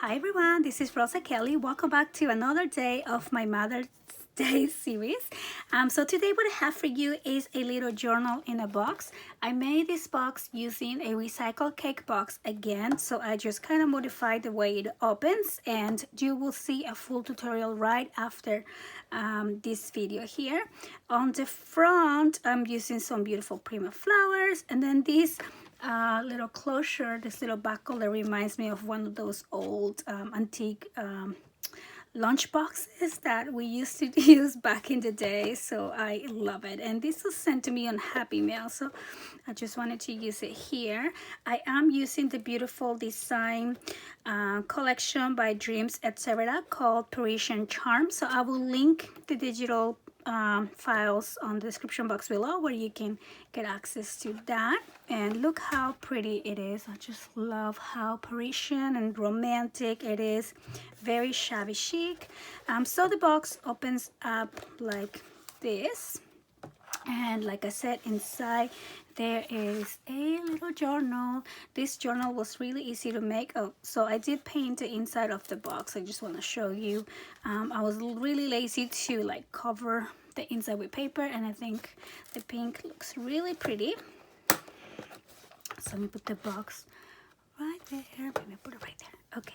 Hi everyone, this is Rosa Kelly. Welcome back to another day of my Mother's Day series. So today what I have for you is a little journal in a box. I made this box using a recycled cake box again, so I just kind of modified the way it opens, and you will see a full tutorial right after this video here. On the front, I'm using some beautiful Prima flowers, and then this little closure, this little buckle that reminds me of one of those old antique lunch boxes that we used to use back in the day. So I love it, and this was sent to me on Happy Mail, so I just wanted to use it here. I am using the beautiful design collection by Dreams Etc. called Parisian Charm, so I will link the digital files on the description box below where you can get access to that. And look how pretty it is. I just love how Parisian and romantic it is. Very shabby chic. So the box opens up like this, and like I said, inside there is a little journal. This journal was really easy to make. So I did paint the inside of the box. I just want to show you. I was really lazy to like cover the inside with paper, and I think the pink looks really pretty. So let me put the box right there. Let me put it right there. Okay.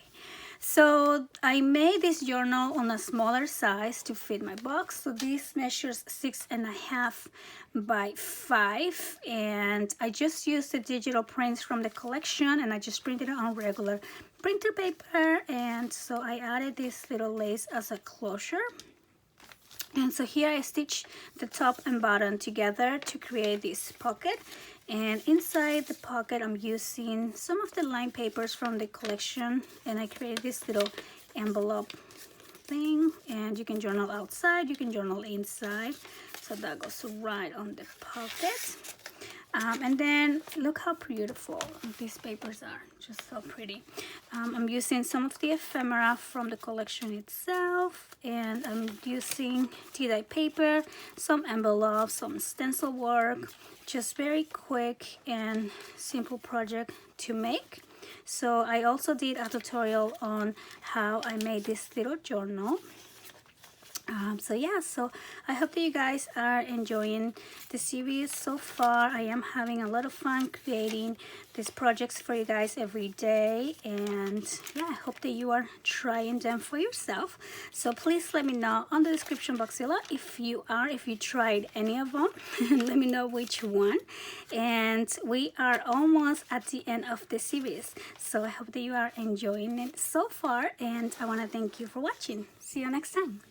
So I made this journal on a smaller size to fit my box. So this measures 6.5 by 5, and I just used the digital prints from the collection, and I just printed it on regular printer paper. And so I added this little lace as a closure. And so here I stitched the top and bottom together to create this pocket. And inside the pocket, I'm using some of the line papers from the collection, and I created this little envelope thing. And you can journal outside, you can journal inside. So that goes right on the pocket. And then look how beautiful these papers are, just so pretty. I'm using some of the ephemera from the collection itself, and I'm using tea-dye paper, some envelopes, some stencil work. Just very quick and simple project to make. So I also did a tutorial on how I made this little journal. So yeah, so I hope that you guys are enjoying the series so far. I am having a lot of fun creating these projects for you guys every day, and yeah, I hope that you are trying them for yourself. So please let me know on the description box below if you tried any of them. Let me know which one. And we are almost at the end of the series, so I hope that you are enjoying it so far, and I want to thank you for watching. See you next time.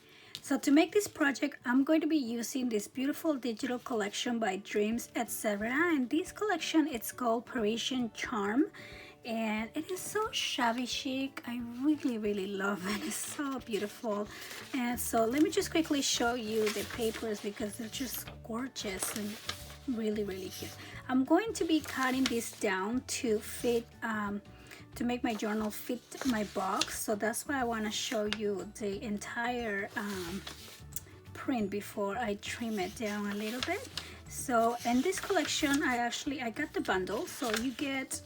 So to make this project, I'm going to be using this beautiful digital collection by Dreams Etc. And this collection, it's called Parisian Charm. And it is so shabby chic. I really love it. It's so beautiful. And so let me just quickly show you the papers because they're just gorgeous and really cute. I'm going to be cutting this down to fit to make my journal fit my box, so that's why I want to show you the entire print before I trim it down a little bit. So in this collection, I got the bundle, so you get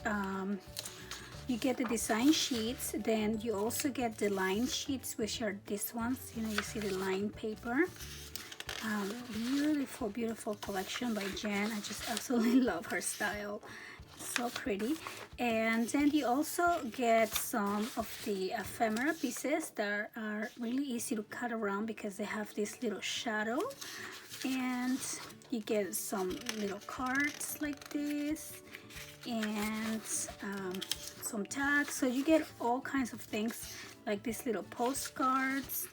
the design sheets, then you also get the line sheets, which are these ones. You know, you see the line paper. Beautiful collection by Jen. I just absolutely love her style. So pretty. And then you also get some of the ephemera pieces that are really easy to cut around because they have this little shadow. And you get some little cards like this, and some tags. So you get all kinds of things like these little postcards,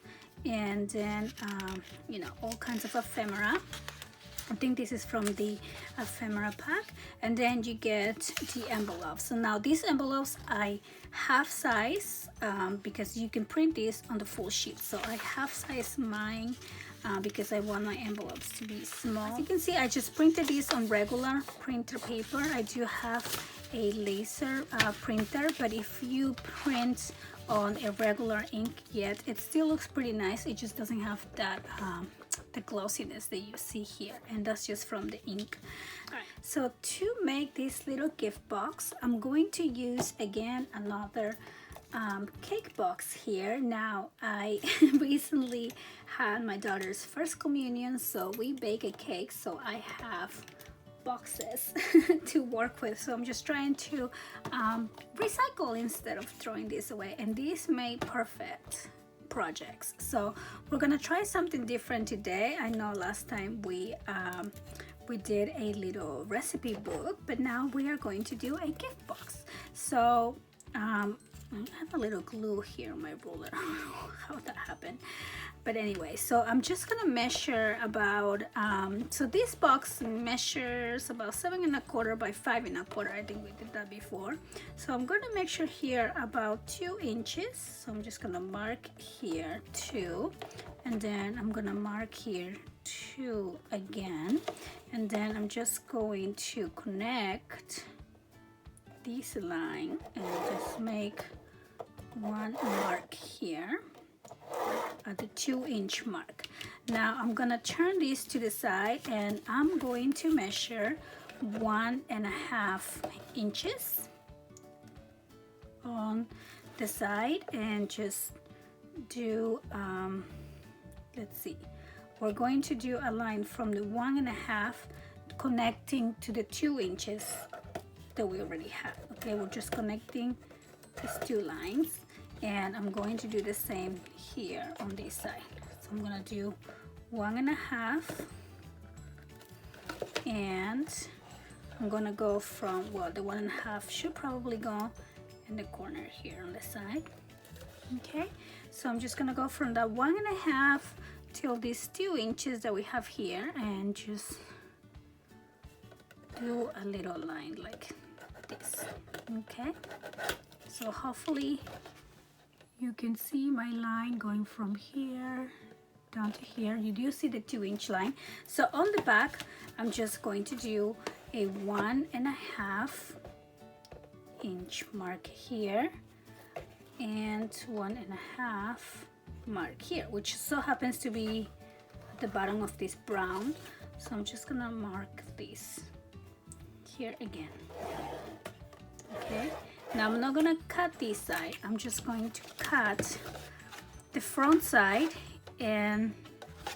and then you know, all kinds of ephemera. I think this is from the ephemera pack. And then you get the envelopes. So now these envelopes I half size because you can print this on the full sheet. So I half size mine because I want my envelopes to be small. As you can see, I just printed this on regular printer paper. I do have a laser printer, but if you print on a regular ink yet, it still looks pretty nice. It just doesn't have that the glossiness that you see here, and that's just from the ink. All right, so to make this little gift box, I'm going to use again another cake box here. Now I recently had my daughter's first communion, so we bake a cake, so I have boxes to work with. So I'm just trying to recycle instead of throwing this away, and these made perfect projects. So we're gonna try something different today. I know last time we did a little recipe book, but now we are going to do a gift box. So I have a little glue here on my ruler. I don't know how that happened, but anyway, so I'm just gonna measure about so this box measures about 7¼ by 5¼ I think we did that before. So I'm gonna measure here about 2 inches. So I'm just gonna mark here 2, and then I'm gonna mark here 2 again, and then I'm just going to connect this line and just make one mark here at the 2-inch mark. Now I'm gonna turn this to the side, and I'm going to measure 1½ inches on the side and just do let's see, we're going to do a line from the 1½ connecting to the 2 inches that we already have. Okay, we're just connecting these 2 lines, and I'm going to do the same here on this side. So I'm gonna do 1½, and I'm gonna go from, well, the 1½ should probably go in the corner here on the side. Okay, so I'm just gonna go from that 1½ till these 2 inches that we have here, and just do a little line like this. Okay, so hopefully you can see my line going from here down to here. You do see the 2-inch line. So on the back, I'm just going to do a 1½ inch mark here and 1½ mark here, which so happens to be at the bottom of this brown. So I'm just gonna mark this here again. Okay, now I'm not gonna cut this side, I'm just going to cut the front side and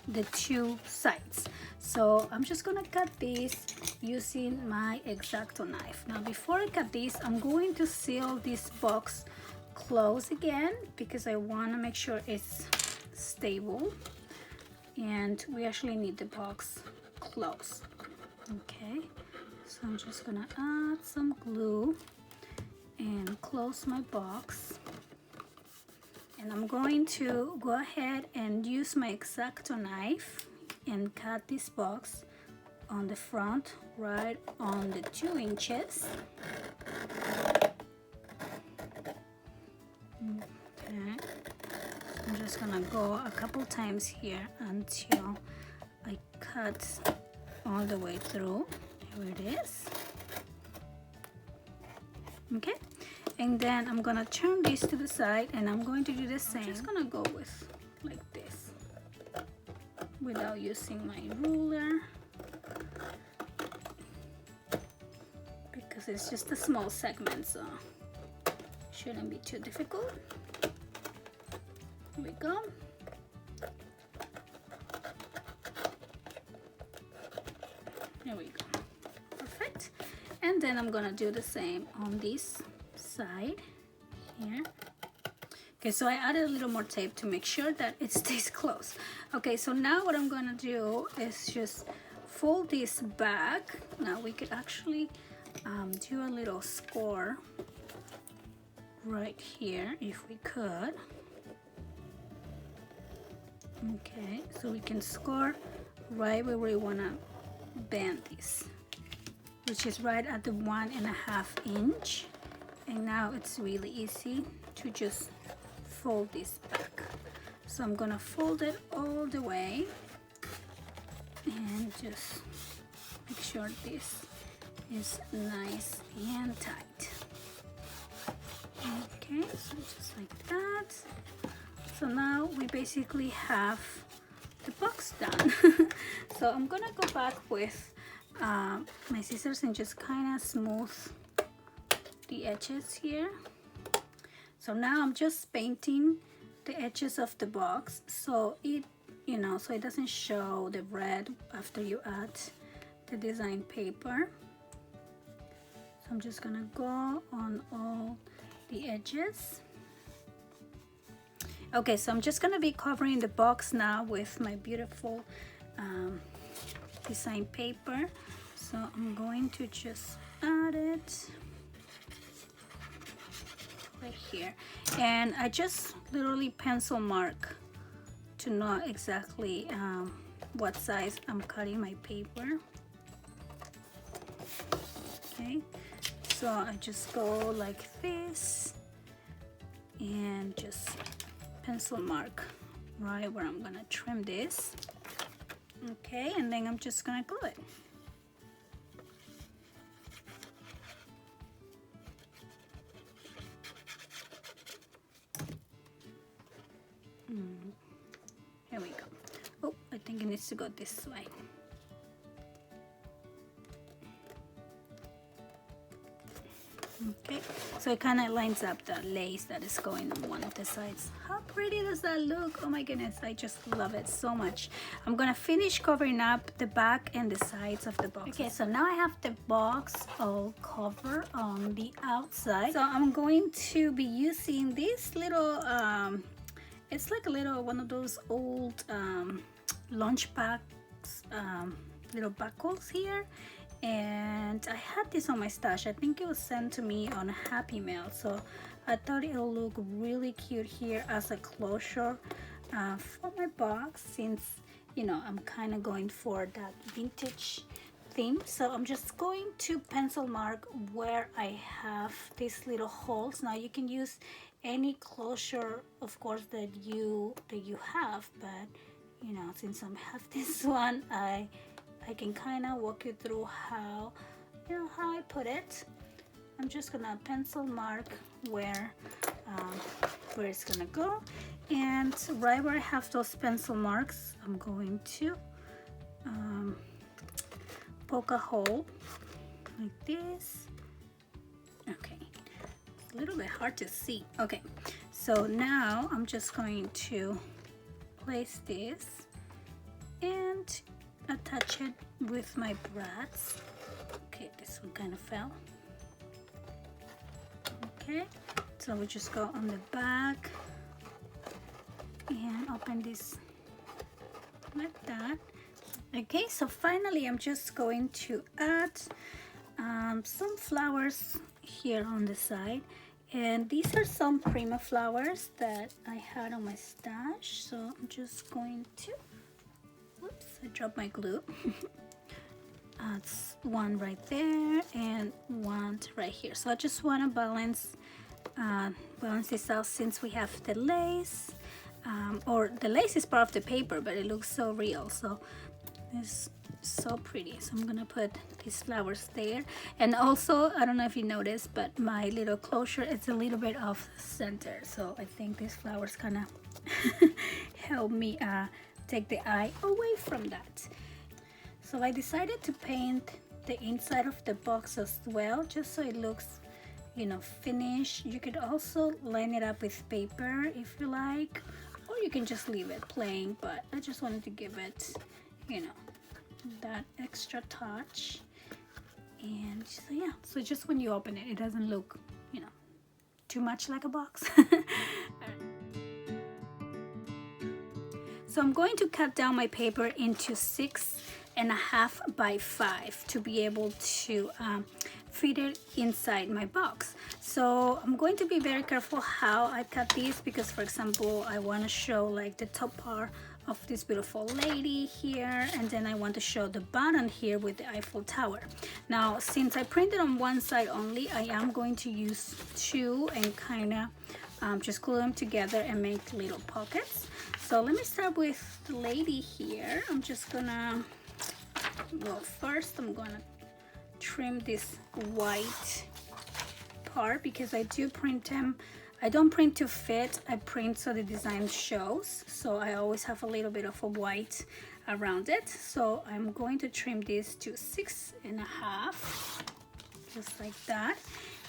the 2 sides. So I'm just gonna cut this using my X-Acto knife. Now before I cut this, I'm going to seal this box close again because I want to make sure it's stable, and we actually need the box closed. Okay, so I'm just gonna add some glue and close my box, and I'm going to go ahead and use my X-Acto knife and cut this box on the front right on the 2 inches. Okay, I'm just gonna go a couple times here until I cut all the way through. Here it is. Okay, and then I'm gonna turn this to the side, and I'm going to do the same. I'm just gonna go with like this without using my ruler because it's just a small segment, so shouldn't be too difficult. Here we go. There we go. Perfect. And then I'm gonna do the same on this side here. Okay, so I added a little more tape to make sure that it stays close. Okay, so now what I'm gonna do is just fold this back. Now we could actually do a little score right here if we could. Okay, so we can score right where we want to bend this, which is right at the 1½ inch. And now it's really easy to just fold this back. So I'm gonna fold it all the way and just make sure this is nice and tight. Okay, so just like that. So now we basically have the box done. So I'm gonna go back with my scissors and just kind of smooth the edges here. So now I'm just painting the edges of the box so it, you know, so it doesn't show the red after you add the design paper. So I'm just gonna go on all the edges. Okay, so I'm just gonna be covering the box now with my beautiful design paper. So I'm going to just add it right here, and I just literally pencil mark to know exactly what size I'm cutting my paper. Okay, so I just go like this and just pencil mark right where I'm gonna trim this. Okay, and then I'm just gonna glue it. Here we go. Oh, I think it needs to go this way. Okay, so it kind of lines up the lace that is going on one of the sides. How pretty does that look? Oh my goodness, I just love it so much. I'm gonna finish covering up the back and the sides of the box. Okay, so now I have the box all covered on the outside. So I'm going to be using this little, it's like a little one of those old lunch packs, little buckles here. And I had this on my stash. I think it was sent to me on a Happy Mail, so I thought it'll look really cute here as a closure for my box, since, you know, I'm kind of going for that vintage theme. So I'm just going to pencil mark where I have these little holes. Now you can use any closure, of course, that you have, but you know, since I have this one, I can kind of walk you through how, you know, how I put it. I'm just gonna pencil mark where it's gonna go, and right where I have those pencil marks, I'm going to poke a hole like this. Okay, it's a little bit hard to see. Okay, so now I'm just going to place this and attach it with my brads. Okay, this one kind of fell. Okay, so we just go on the back and open this like that. Okay, so finally I'm just going to add some flowers here on the side, and these are some Prima flowers that I had on my stash. So I'm just going to, oops, I dropped my glue. That's one right there and one right here. So I just want to balance this out, since we have the lace, or the lace is part of the paper, but it looks so real. So it's so pretty. So I'm gonna put these flowers there, and also I don't know if you noticed, but my little closure is a little bit off center. So I think these flowers kind of help me take the eye away from that. So I decided to paint the inside of the box as well, just so it looks, you know, finished. You could also line it up with paper if you like, or you can just leave it plain, but I just wanted to give it, you know, that extra touch. And so yeah, so just when you open it, it doesn't look, you know, too much like a box. So I'm going to cut down my paper into 6.5 by 5 to be able to fit it inside my box. So I'm going to be very careful how I cut these, because for example, I want to show like the top part of this beautiful lady here, and then I want to show the bottom here with the Eiffel Tower. Now since I printed on one side only, I am going to use two and kind of just glue them together and make little pockets. So let me start with the lady here. I'm just gonna, well, first I'm gonna trim this white part, because I do print them. I don't print to fit, I print so the design shows. So I always have a little bit of a white around it. So I'm going to trim this to 6.5, just like that.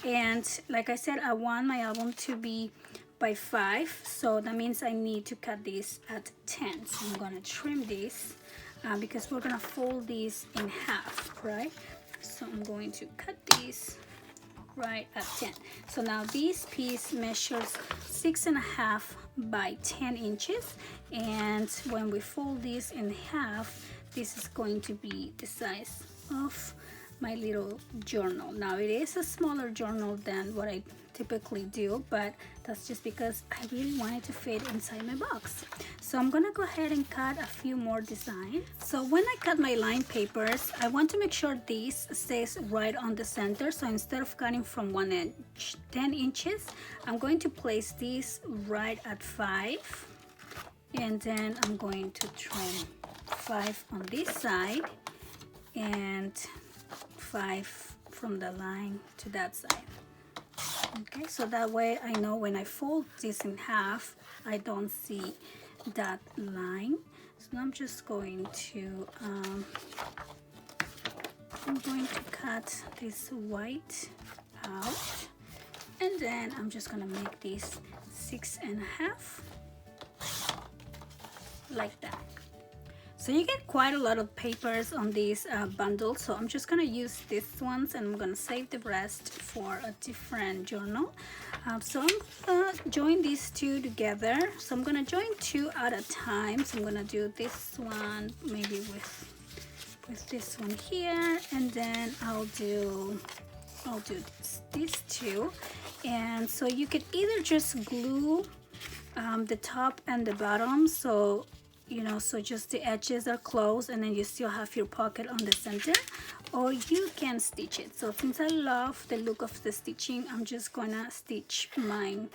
And like I said, I want my album to be by 5, so that means I need to cut this at 10. So I'm gonna trim this because we're gonna fold this in half, right? So I'm going to cut this right at 10. So now this piece measures 6.5 by 10 inches, and when we fold this in half, this is going to be the size of my little journal. Now it is a smaller journal than what I typically do, but that's just because I really wanted to fit inside my box. So I'm gonna go ahead and cut a few more designs. So when I cut my line papers, I want to make sure this stays right on the center. So instead of cutting from 1 inch 10 inches, I'm going to place this right at 5, and then I'm going to trim 5 on this side and 5 from the line to that side. Okay, so that way I know when I fold this in half, I don't see that line. So I'm just going to cut this white out, and then I'm just gonna make this 6.5 like that. So you get quite a lot of papers on this bundle, so I'm just gonna use these ones and I'm gonna save the rest for a different journal. So I'm gonna join these two together. So I'm gonna join 2 at a time. So I'm gonna do this one maybe with this one here, and then I'll do these 2. And so you could either just glue the top and the bottom, so so just the edges are closed and then you still have your pocket on the center, or you can stitch it. So since I love the look of the stitching, I'm just gonna stitch mine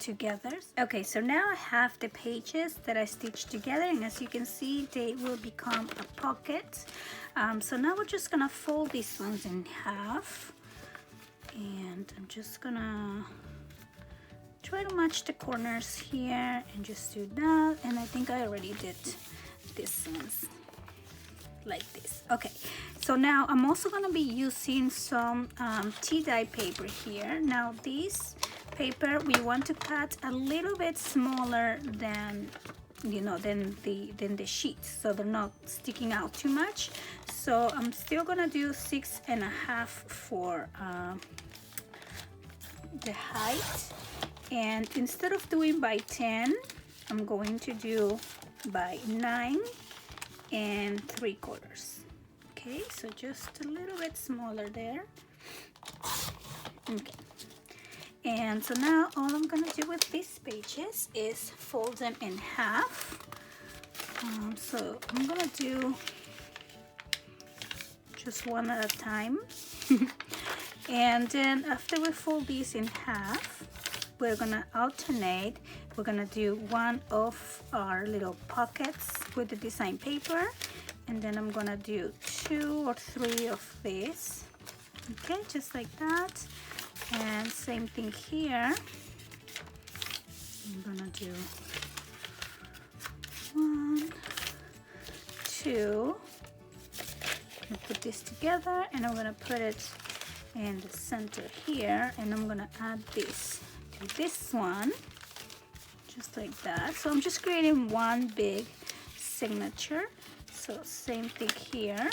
together. Okay, so now I have the pages that I stitched together, and as you can see, they will become a pocket. So now we're just gonna fold these ones in half, and I'm just gonna try to match the corners here and just do that. And I think I already did this ones like this. Okay, so now I'm also going to be using some tea dye paper here. Now this paper we want to cut a little bit smaller than than the sheets, so they're not sticking out too much. So I'm still gonna do 6.5 for the height. And instead of doing by 10, I'm going to do by 9 3/4. Okay, so just a little bit smaller there. Okay, and so now all I'm gonna do with these pages is fold them in half. So I'm gonna do just one at a time. And then after we fold these in half, we're gonna alternate. We're gonna do one of our little pockets with the design paper, and then I'm gonna do 2 or 3 of this. Okay, just like that. And same thing here. I'm gonna do 1, 2. I'm gonna put this together, and I'm gonna put it in the center here, and I'm gonna add this to this one, just like that. So I'm just creating one big signature. So same thing here,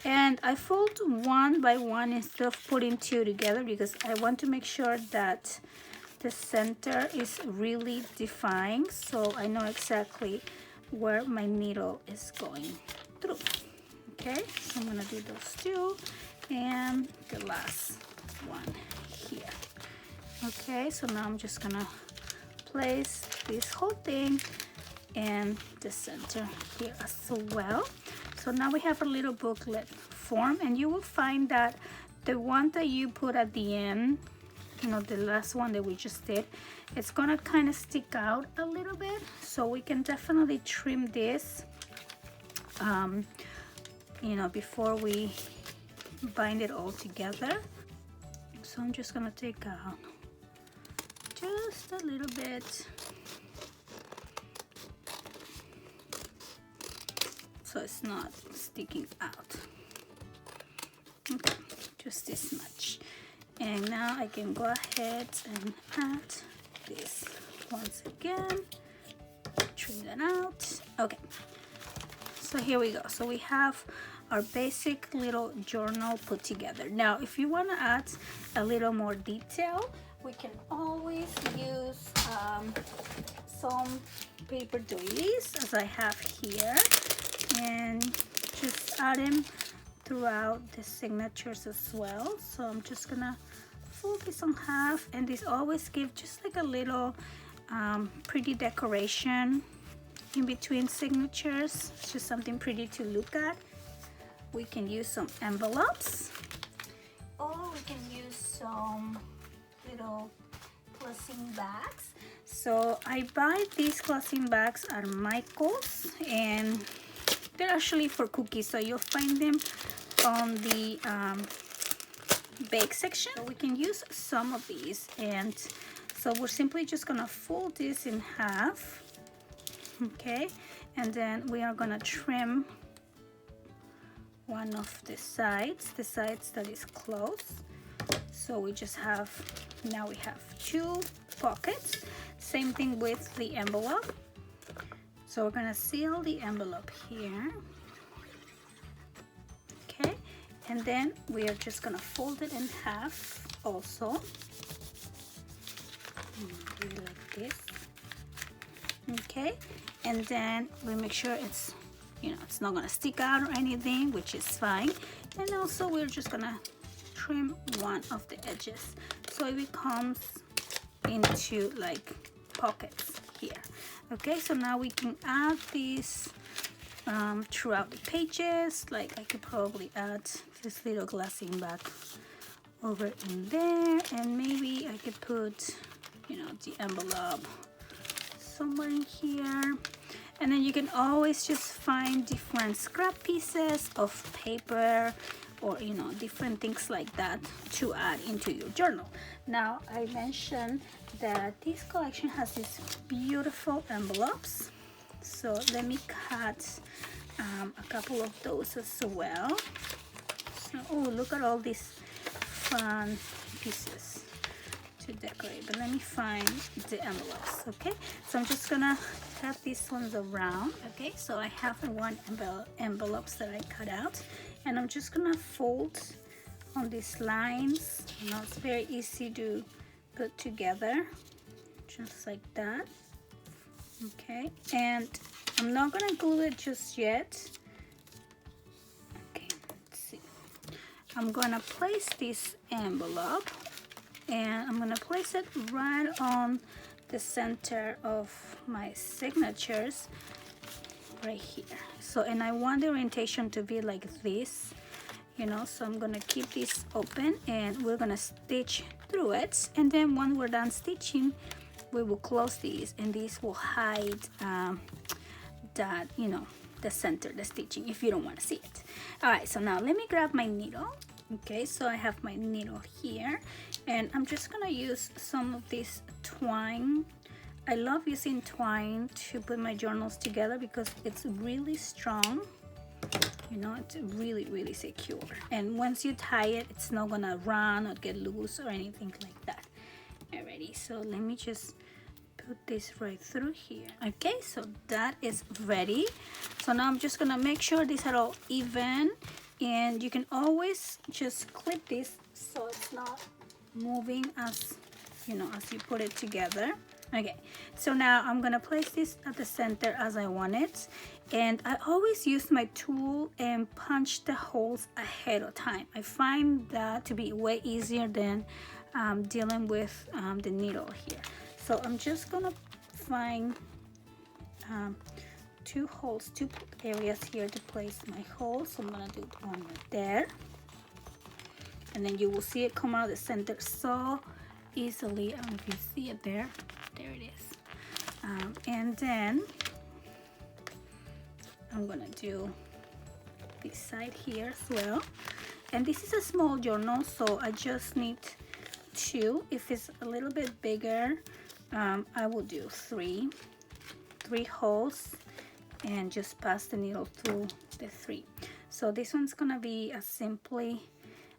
and I fold 1 by 1 instead of putting 2 together because I want to make sure that the center is really defined, so I know exactly where my needle is going through. Okay, so I'm gonna do those 2 and the last one here. Okay, so now I'm just gonna place this whole thing in the center here as well. So now we have a little booklet form, and you will find that the one that you put at the end, the last one that we just did, it's gonna kind of stick out a little bit, so we can definitely trim this before we bind it all together. So I'm just gonna take out just a little bit, so it's not sticking out. Okay, just this much. And now I can go ahead and add this once again. Trim that out. Okay, so here we go. So we have our basic little journal put together. Now if you want to add a little more detail, we can always use some paper doilies, as I have here, and just add them throughout the signatures as well. So I'm just gonna fold this on half, and this always gives just like a little pretty decoration in between signatures. It's just something pretty to look at. We can use some envelopes, or we can use some little clothing bags. So I buy these clothing bags at Michael's, and they're actually for cookies, so you'll find them on the bake section. So we can use some of these, and so we're simply just gonna fold this in half, okay, and then we are gonna trim one of the sides that is closed. So we just have, now we have two pockets. Same thing with the envelope. So we're gonna seal the envelope here, okay, and then we are just gonna fold it in half also, like this, okay, and then we make sure it's, you know, it's not gonna stick out or anything, which is fine. And also we're just gonna trim one of the edges so it becomes into like pockets here. Okay, so now we can add these throughout the pages. Like I could probably add this little glassing bag over in there, and maybe I could put, you know, the envelope somewhere in here. And then you can always just find different scrap pieces of paper, or, you know, different things like that to add into your journal. Now I mentioned that this collection has these beautiful envelopes, so let me cut a couple of those as well. So, oh, look at all these fun pieces to decorate, but let me find the envelopes. Okay, so I'm just gonna cut these ones around. Okay, so I have one envelopes that I cut out, and I'm just gonna fold on these lines. You know, it's very easy to put together, just like that. Okay, and I'm not gonna glue it just yet. Okay, let's see. I'm gonna place this envelope, and I'm gonna place it right on the center of my signatures right here. So, and I want the orientation to be like this, you know, so I'm gonna keep this open, and we're gonna stitch through it, and then when we're done stitching, we will close these, and these will hide that, you know, the center, the stitching, if you don't want to see it. All right, so now let me grab my needle. Okay, so I have my needle here, and I'm just gonna use some of this twine. I love using twine to put my journals together because it's really strong, you know, it's really secure, and once you tie it, it's not gonna run or get loose or anything like that. Alrighty, so let me just put this right through here. Okay, so that is ready. So now I'm just gonna make sure these are all even, and you can always just clip this so it's not moving as, you know, as you put it together. Okay, so now I'm gonna place this at the center as I want it, and I always use my tool and punch the holes ahead of time. I find that to be way easier than dealing with the needle here. So I'm just gonna find two holes, two areas here to place my holes. So I'm gonna do one right there, and then you will see it come out of the center so easily. I don't know if you see it there. There it is. And then I'm gonna do this side here as well. And this is a small journal, so I just need two. If it's a little bit bigger, I will do three holes and just pass the needle through the three. So this one's gonna be a simply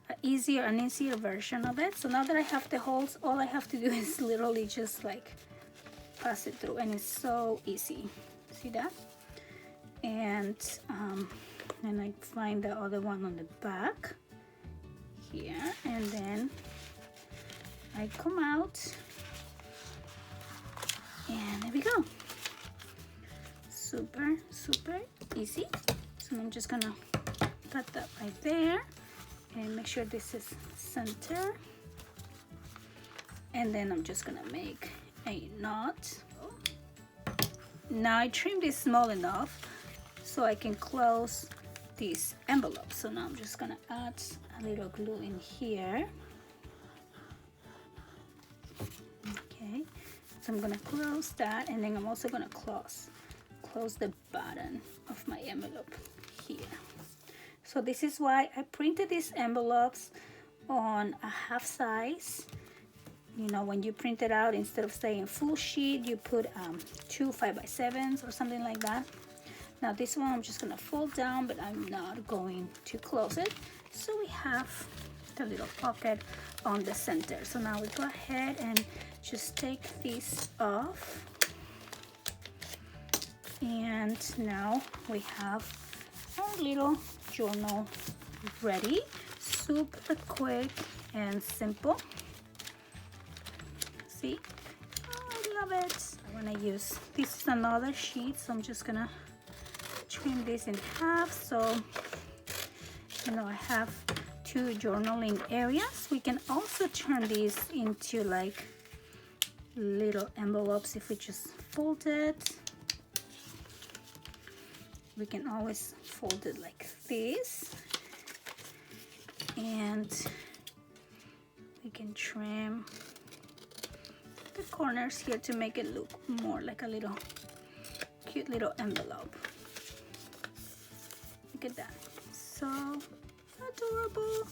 an easier version of it. So now that I have the holes, all I have to do is literally just like pass it through, and it's so easy. See that? And then I find the other one on the back here, and then I come out, and there we go. Super easy. So I'm just gonna put that right there and make sure this is center, and then I'm just gonna make a knot. Now I trimmed this small enough so I can close this envelope. So now I'm just gonna add a little glue in here. Okay, so I'm gonna close that, and then I'm also gonna close the bottom of my envelope here. So this is why I printed these envelopes on a half size. You know, when you print it out, instead of saying full sheet, you put 2 5x7s or something like that. Now this one I'm just gonna fold down, but I'm not going to close it. So we have the little pocket on the center. So now we go ahead and just take this off. And now we have our little journal ready. Super quick and simple. See? Oh, I love it. I want to use, this is another sheet, so I'm just gonna trim this in half, so you know I have 2 journaling areas. We can also turn these into like little envelopes if we just fold it. We can always fold it like this, and we can trim the corners here to make it look more like a little cute little envelope. Look at that, so adorable.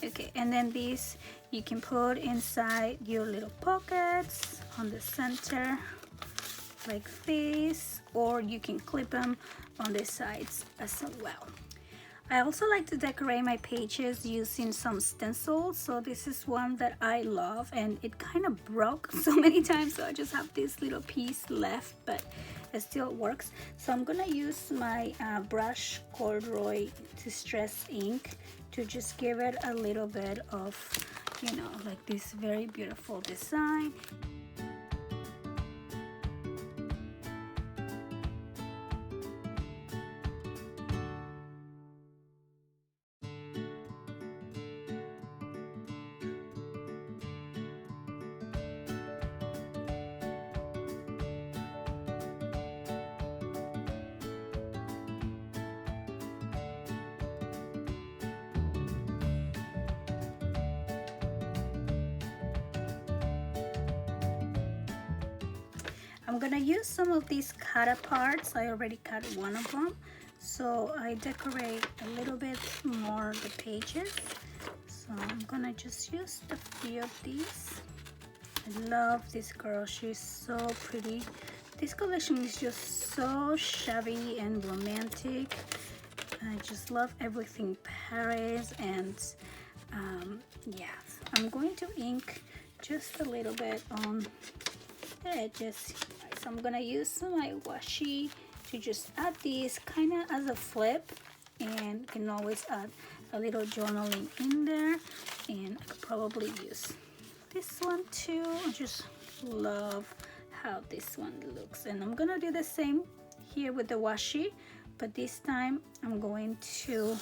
Okay, and then these you can put inside your little pockets on the center like this, or you can clip them on the sides as well. I also like to decorate my pages using some stencils. So this is one that I love, and it kind of broke so many times, so I just have this little piece left, but it still works. So I'm gonna use my brush corduroy distress ink to just give it a little bit of, you know, like this very beautiful design. I'm gonna use some of these cut parts. I already cut one of them, so I decorate a little bit more the pages. So I'm gonna just use a few of these. I love this girl, she's so pretty. This collection is just so shabby and romantic. I just love everything Paris, and yeah, I'm going to ink just a little bit on the edges. So I'm gonna use my washi to just add these kind of as a flip, and you can always add a little journaling in there, and I could probably use this one too. I just love how this one looks, and I'm gonna do the same here with the washi, but this time I'm going to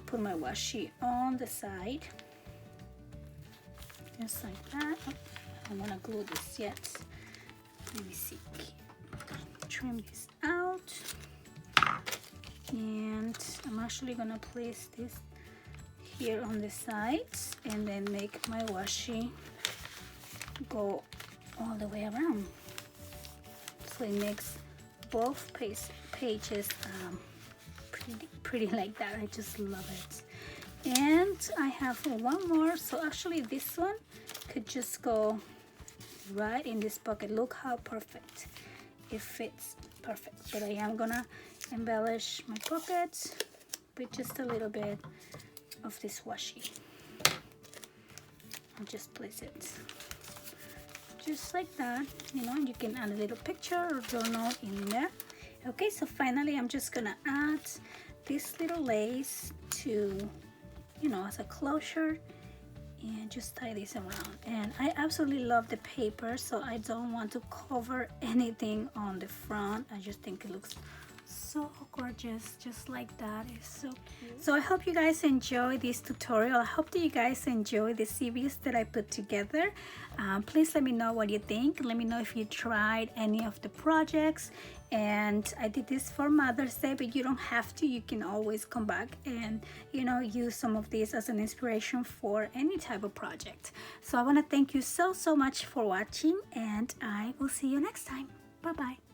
put my washi on the side just like that. Oh, I don't want to glue this yet. Let me see. Trim this out, and I'm actually gonna place this here on the sides, and then make my washi go all the way around, so it makes both pages pretty like that. I just love it. And I have one more, so actually this one could just go right in this pocket. Look how perfect it fits, perfect. But I am gonna embellish my pockets with just a little bit of this washi. I'll just place it just like that, you know. You can add a little picture or journal in there. Okay, so finally I'm just gonna add this little lace to, you know, as a closure, and just tie this around. And I absolutely love the paper, so I don't want to cover anything on the front. I just think it looks so gorgeous just like that. It's so cute. So I hope you guys enjoy this tutorial. I hope that you guys enjoy the series that I put together. Please let me know what you think. Let me know if you tried any of the projects. And I did this for Mother's Day, but you don't have to. You can always come back and, you know, use some of these as an inspiration for any type of project. So I want to thank you so much for watching, and I will see you next time. Bye bye.